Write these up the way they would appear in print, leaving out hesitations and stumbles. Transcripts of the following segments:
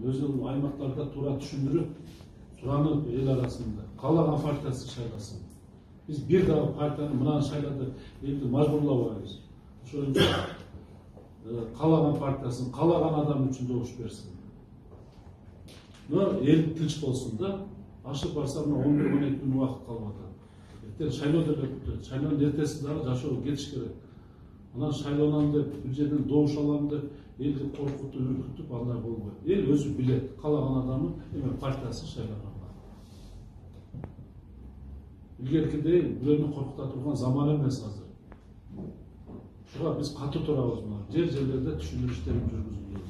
өзінің аймақтарда тура түшүндүрүп, туранып ел арасында каалаган партиясы шайласын. Biz bir daha partiyаны мынаны шайлады, елді мажбурлабайбыз. Ошол үчүн каалаган партиясын, каалаган адам үчүн добуш берсин. Но ел тынч болсун да, ашып барса 11-12 күн убакыт калып атат. Ертең шайлоо деп өтөт. Шайлоонун эртеси дагы жашоо кетиш керек. Анан шайлоонан деп, бир жерден добуш алам деп, элди коркутуп, үркүтүп андай болбойт. Эл өзү билет, каалаган адамы эме партиясын шайлаган. Илгеркидей бирөөнү коркута турган заман эмес азыр. Ошого биз катуу турабыз мына. Жер-жерлерде түшүндүрүү иштерин жүргүзүлөт.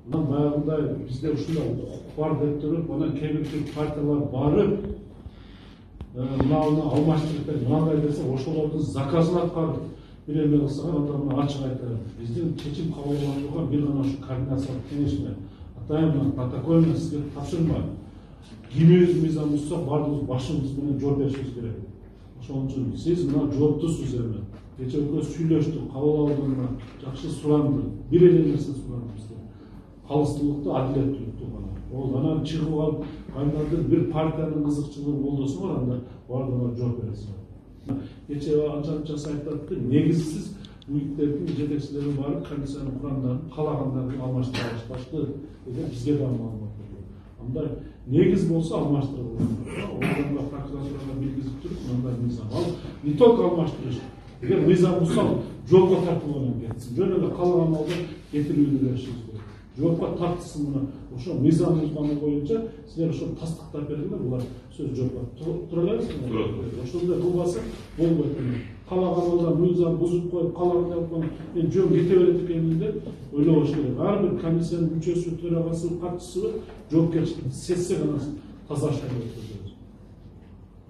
Мына баягындай бизде ушундай укук бар деп туруп, анан кээ бир партиялар барып, мынаны алмаштырып берип, мындай десе, ошолордун заказын аткарып, бир эме кылсак, анда ачык айтайын. Биздин чечим кабыл кылган турган бир гана ушу координациялык кеңеш менен. Атайын протокол менен сизге тапшырма. Кимибиз мыйзам бузсак, баардыгыбыз башыбыз менен жооп беришибиз керек. Ошон үчүн сиз мына жооптусуз эми. Кечээ экөөбүз сүйлөштүк, кабыл алдык, жакшы суранды. Бир эле нерсе суранды бизде. Калыстуулукту, адилеттүүлүктү гана. Ол анан чыгып алып, кандайдыр бир партиянын кызыкчылыгын колдосоңор, анда баардыгына жооп бересиңер. Кечээ анча айтат, негизсиз УИКтердин жетекчилери барып, комиссиянын курамдарын каалагандарын алмаштыра башташты деген бизге да маалымат берди. Андай негиз болсо алмаштырылат. Ошондо прокуратурага билгизип туруп, мындай мыйзам ал не только алмаштырыш. Эгер мыйзам бузсак, жоопко тартылган кетсин. Жөн эле каалаган балдар кетирүүнү беришибиз керек. Жоопко тартылсын мына. Ошо мыйзам бузганы боюнча силер ошо тастыктап бергиле, булар сөз жоопко тура элесиңер. Ошондой кылбаса болбойт. Каалаган балдар мыйзам бузуп коюп, каалаган деп мен жөн кете берет экенмин деп ойлобош керек. Ар бир комиссиянын мүчөсү, төрагасы, катчысы жоопкерчиликти сезсе гана таза шайлоо.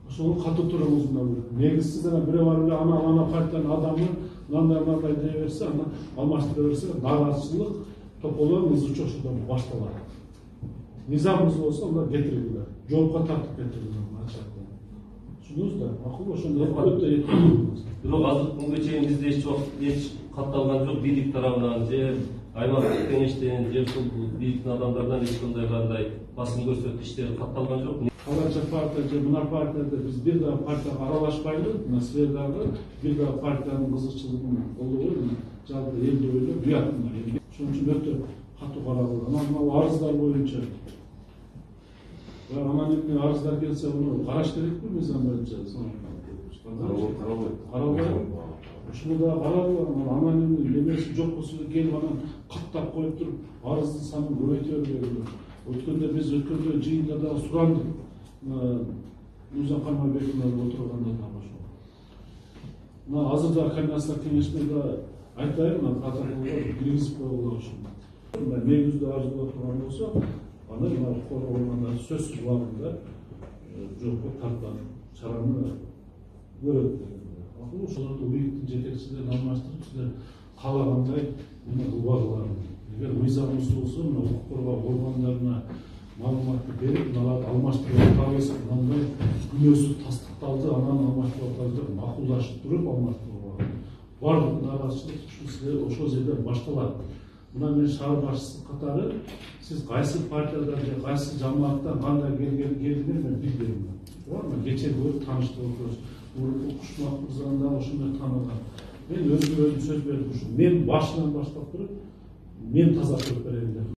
Ошону катуу туруңуз менен. Негизсиз гана бирөө бар эле ана партиянын адамы мындай дей берсе, аны алмаштыра берсе, нааразычылык тополон ызычуу ошодон башталат. Мыйзамыбыз болсо анда кетиргиле. Жоопко тартып кетиргиле. Түшүндүңүз да? Макул ошондой өтө эткилүү. Бирок азыр күнгө чейин бизде эч катталган жок бийлик тарабынан же аймактык кеңештен же ушул бийликтин адамдарынан эч кандай басым көрсөтүү иштери катталган жок. Калача партия же мына партияда биз бир да партияга аралашпайлы, мына силер дагы бир да партиянын кызыкчылыгын колдобой, жалпы элди ойлоп, уятмын. Ошон үчүн өтө катуу каралган. Анан арыздар боюнча анонимный арыздар келсе, onu караш керекпи мыйзам боюнча? Каралбайбы? Ушуну да каралган, анонимный эмеси жок болсо келип анан каттап коюп туруп, арыздын санын көбөйтө бербейле. Өткөндө биз жыйында да сурандык. Нурзан Карманбековна отурганда да ошол. Мына азыр да координациялык кеңеште айтайын, протоколго киргизип койгула ошону. Негиздүү арыз болуп турган болсо, аны мына коргоондар сөзсүз убагында жоопко тарткан чараны көрөт. Ошолорду УИКтин жетекчилерин алмаштырып, силер каалагандай убагыларын. Эгер мыйзамыбыз болсо, укук коргоо органдарына маалыматты берип, аларды алмаштырып атабыз, мындай күнөөсү тастыкталды, анан алмаштырып атабыз деп макулдашып туруп алмаштырууга. Бардык нааразычылык силер ошол жерден башталат. Мына мен шаар башчысы катары, сиз кайсы партиядан же кайсы жамааттан кандай келгенин мен билбейм. Туурамы? Кечээ көрүп тааныштык өтөбүз. Укушмак мырзаны да ошондой тааныган. Мен өзүм сөз берип, мен башынан баштап туруп, мен таза кылып берейин деп.